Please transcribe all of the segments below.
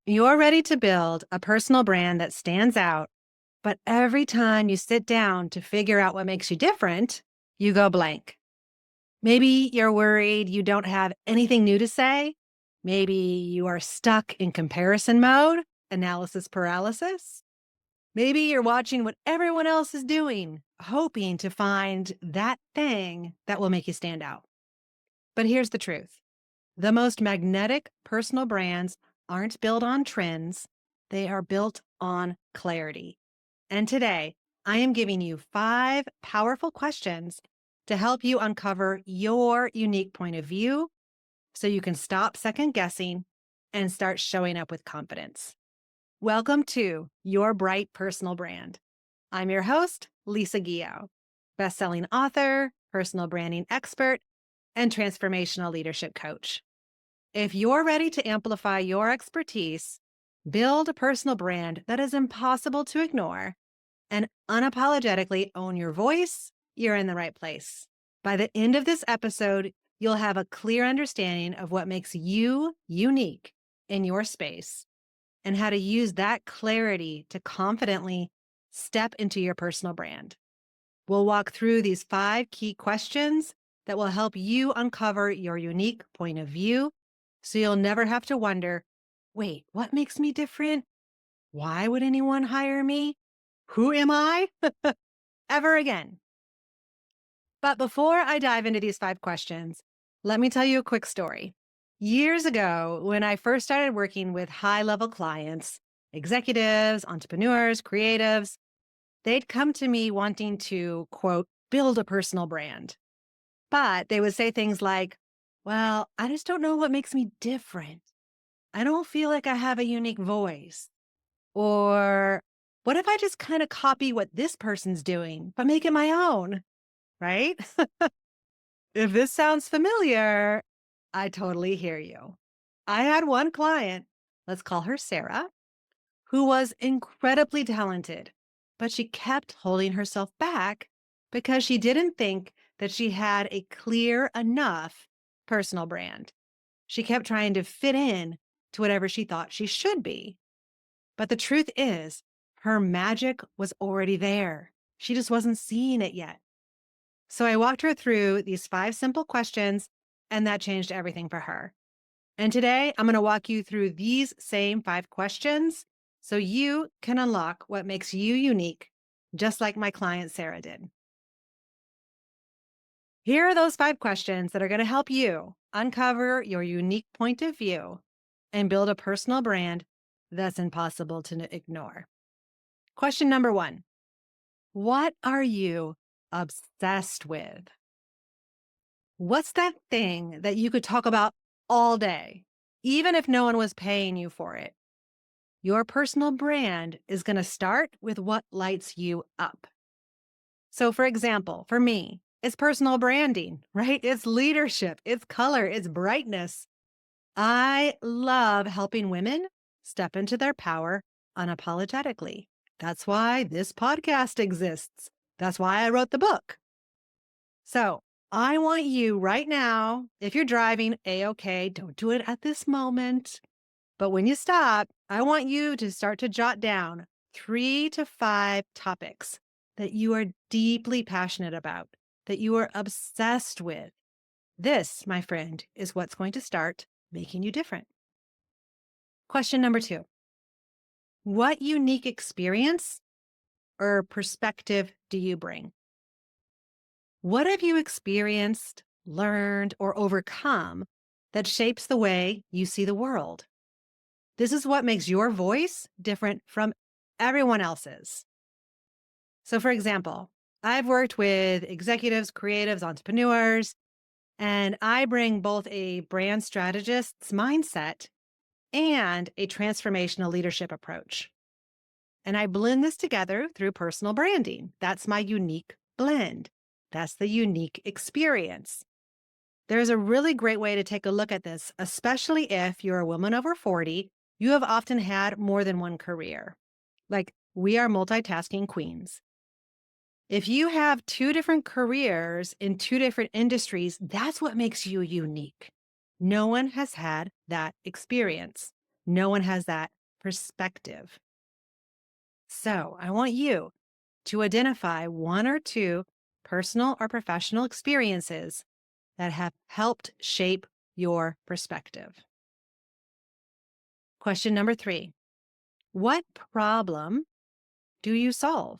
You're ready to build a personal brand that stands out, but every time you sit down to figure out what makes you different, you go blank. Maybe you're worried you don't have anything new to say. Maybe you are stuck in comparison mode, analysis paralysis. Maybe you're watching what everyone else is doing, hoping to find that thing that will make you stand out. But here's the truth. The most magnetic personal brands aren't built on trends, they are built on clarity. And today, I am giving you 5 powerful questions to help you uncover your unique point of view so you can stop second guessing and start showing up with confidence. Welcome to Your Bright Personal Brand. I'm your host, Lisa Guillot, best-selling author, personal branding expert, and transformational leadership coach. If you're ready to amplify your expertise, build a personal brand that is impossible to ignore, and unapologetically own your voice, you're in the right place. By the end of this episode, you'll have a clear understanding of what makes you unique in your space and how to use that clarity to confidently step into your personal brand. We'll walk through these 5 key questions that will help you uncover your unique point of view so you'll never have to wonder, wait, what makes me different? Why would anyone hire me? Who am I? Ever again. But before I dive into these 5 questions, let me tell you a quick story. Years ago, when I first started working with high-level clients, executives, entrepreneurs, creatives, they'd come to me wanting to, quote, build a personal brand. But they would say things like, well, I just don't know what makes me different. I don't feel like I have a unique voice. Or what if I just kind of copy what this person's doing, but make it my own, right? If this sounds familiar, I totally hear you. I had one client, let's call her Sarah, who was incredibly talented, but she kept holding herself back because she didn't think that she had a clear enough personal brand. She kept trying to fit in to whatever she thought she should be. But the truth is, her magic was already there. She just wasn't seeing it yet. So I walked her through these 5 simple questions, and that changed everything for her. And today, I'm going to walk you through these same 5 questions so you can unlock what makes you unique, just like my client Sarah did. Here are those 5 questions that are going to help you uncover your unique point of view and build a personal brand that's impossible to ignore. Question number 1. What are you obsessed with? What's that thing that you could talk about all day, even if no one was paying you for it? Your personal brand is going to start with what lights you up. So, for example, for me, it's personal branding, right? It's leadership, it's color, it's brightness. I love helping women step into their power unapologetically. That's why this podcast exists. That's why I wrote the book. So I want you right now, if you're driving, A-OK, don't do it at this moment. But when you stop, I want you to start to jot down 3 to 5 topics that you are deeply passionate about, that you are obsessed with. This, my friend, is what's going to start making you different. Question number 2. What unique experience or perspective do you bring? What have you experienced, learned, or overcome that shapes the way you see the world? This is what makes your voice different from everyone else's. So, for example, I've worked with executives, creatives, entrepreneurs, and I bring both a brand strategist's mindset and a transformational leadership approach. And I blend this together through personal branding. That's my unique blend. That's the unique experience. There's a really great way to take a look at this, especially if you're a woman over 40. You have often had more than one career. Like, we are multitasking queens. If you have 2 different careers in 2 different industries, that's what makes you unique. No one has had that experience. No one has that perspective. So I want you to identify one or two personal or professional experiences that have helped shape your perspective. Question number 3. What problem do you solve?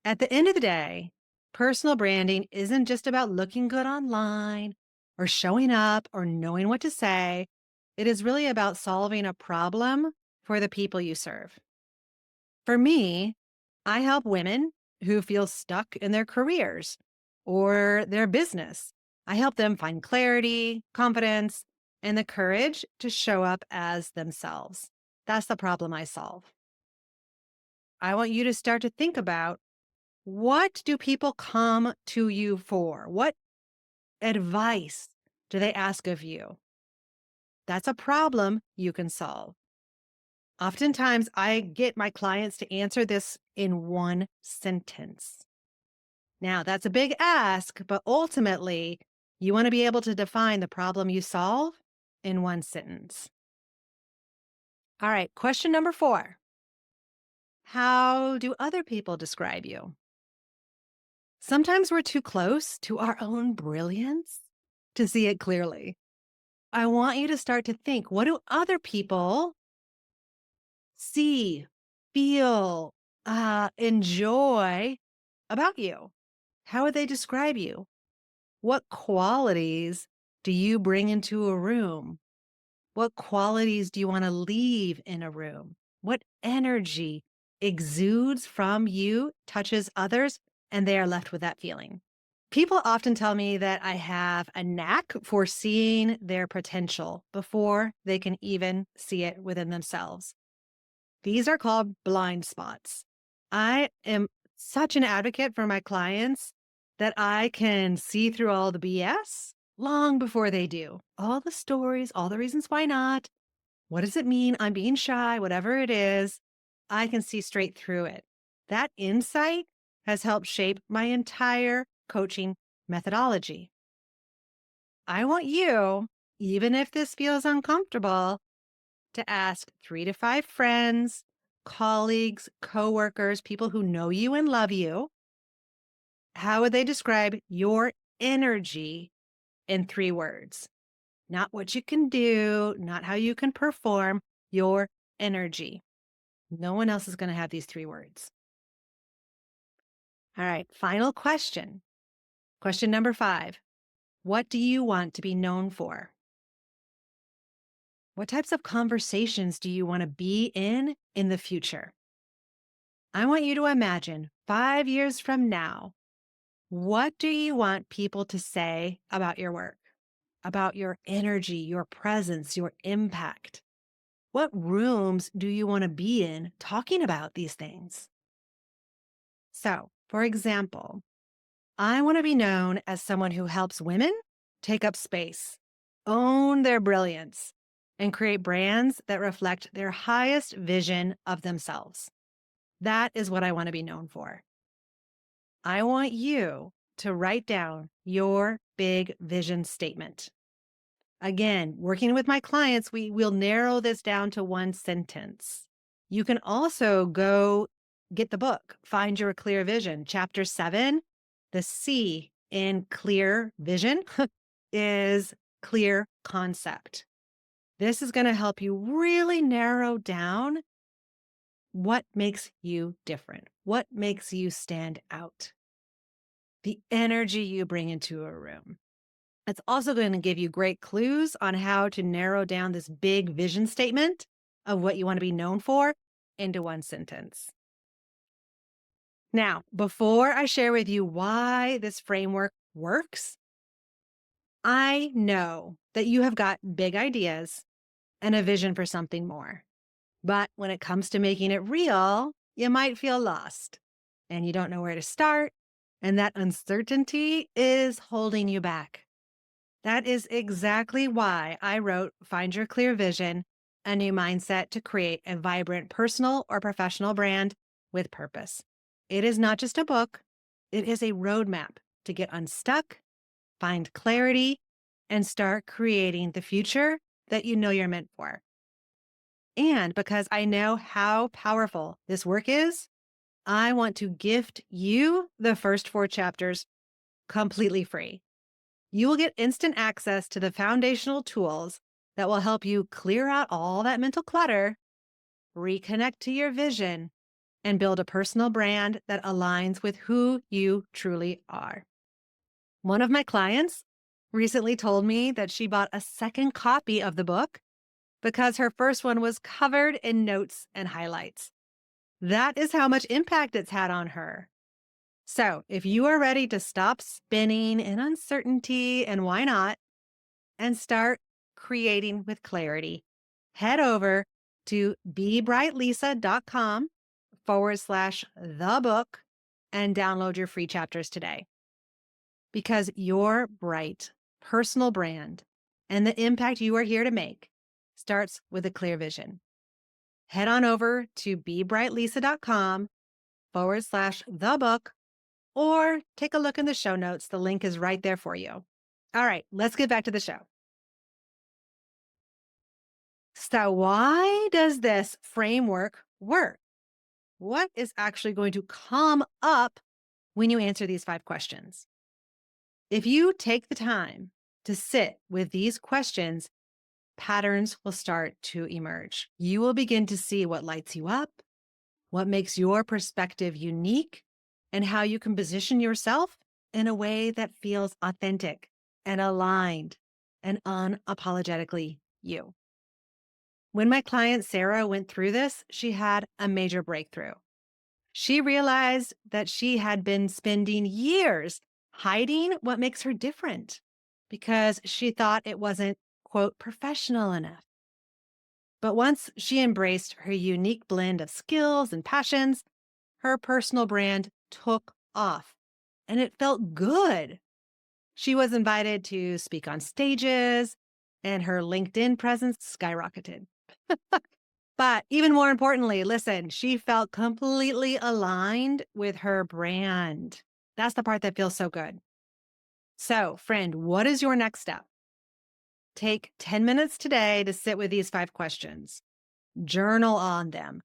At the end of the day, personal branding isn't just about looking good online or showing up or knowing what to say. It is really about solving a problem for the people you serve. For me, I help women who feel stuck in their careers or their business. I help them find clarity, confidence, and the courage to show up as themselves. That's the problem I solve. I want you to start to think about, what do people come to you for? What advice do they ask of you? That's a problem you can solve. Oftentimes, I get my clients to answer this in one sentence. Now, that's a big ask, but ultimately, you want to be able to define the problem you solve in one sentence. All right, question number 4. How do other people describe you? Sometimes we're too close to our own brilliance to see it clearly. I want you to start to think, what do other people see, feel, enjoy about you? How would they describe you? What qualities do you bring into a room? What qualities do you want to leave in a room? What energy exudes from you, touches others, and they are left with that feeling? People often tell me that I have a knack for seeing their potential before they can even see it within themselves. These are called blind spots. I am such an advocate for my clients that I can see through all the BS long before they do. All the stories, all the reasons why not. What does it mean? I'm being shy, whatever it is. I can see straight through it. That insight has helped shape my entire coaching methodology. I want you, even if this feels uncomfortable, to ask 3 to 5 friends, colleagues, coworkers, people who know you and love you. How would they describe your energy in 3 words? Not what you can do, not how you can perform, your energy. No one else is going to have these 3 words. All right, final question. Question number 5. What do you want to be known for? What types of conversations do you want to be in the future? I want you to imagine 5 years from now, what do you want people to say about your work, about your energy, your presence, your impact? What rooms do you want to be in talking about these things? So, for example, I want to be known as someone who helps women take up space, own their brilliance, and create brands that reflect their highest vision of themselves. That is what I want to be known for. I want you to write down your big vision statement. Again, working with my clients, we will narrow this down to one sentence. You can also go get the book, Find Your Clear Vision. Chapter 7, the C in clear vision is clear concept. This is going to help you really narrow down what makes you different, what makes you stand out, the energy you bring into a room. It's also going to give you great clues on how to narrow down this big vision statement of what you want to be known for into one sentence. Now, before I share with you why this framework works, I know that you have got big ideas and a vision for something more. But when it comes to making it real, you might feel lost and you don't know where to start. And that uncertainty is holding you back. That is exactly why I wrote Find Your Clear Vision, a new mindset to create a vibrant personal or professional brand with purpose. It is not just a book, it is a roadmap to get unstuck, find clarity, and start creating the future that you know you're meant for. And because I know how powerful this work is, I want to gift you the first 4 chapters completely free. You will get instant access to the foundational tools that will help you clear out all that mental clutter, reconnect to your vision, and build a personal brand that aligns with who you truly are. One of my clients recently told me that she bought a second copy of the book because her first one was covered in notes and highlights. That is how much impact it's had on her. So, if you are ready to stop spinning in uncertainty, and why not, and start creating with clarity, head over to bebrightlisa.com/the book and download your free chapters today. Because your bright personal brand and the impact you are here to make starts with a clear vision. Head on over to bebrightlisa.com/the book or take a look in the show notes. The link is right there for you. All right, let's get back to the show. So, why does this framework work? What is actually going to come up when you answer these 5 questions? If you take the time to sit with these questions, patterns will start to emerge. You will begin to see what lights you up, what makes your perspective unique, and how you can position yourself in a way that feels authentic and aligned and unapologetically you. When my client Sarah went through this, she had a major breakthrough. She realized that she had been spending years hiding what makes her different because she thought it wasn't, quote, professional enough. But once she embraced her unique blend of skills and passions, her personal brand took off and it felt good. She was invited to speak on stages and her LinkedIn presence skyrocketed. But even more importantly, listen, she felt completely aligned with her brand. That's the part that feels so good. So, friend, what is your next step? Take 10 minutes today to sit with these 5 questions. Journal on them.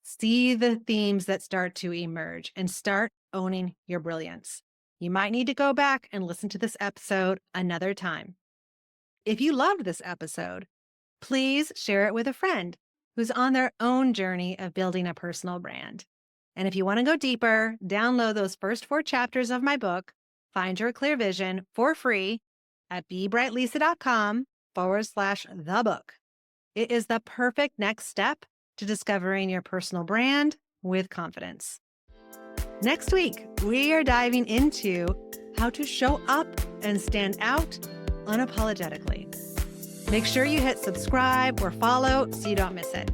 See the themes that start to emerge and start owning your brilliance. You might need to go back and listen to this episode another time. If you loved this episode, please share it with a friend who's on their own journey of building a personal brand. And if you want to go deeper, download those first 4 chapters of my book, Find Your Clear Vision, for free at bebrightlisa.com/the book. It is the perfect next step to discovering your personal brand with confidence. Next week, we are diving into how to show up and stand out unapologetically. Make sure you hit subscribe or follow so you don't miss it.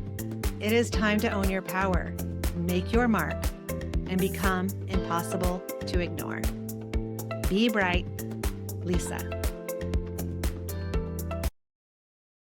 It is time to own your power, make your mark, and become impossible to ignore. Be bright, Lisa.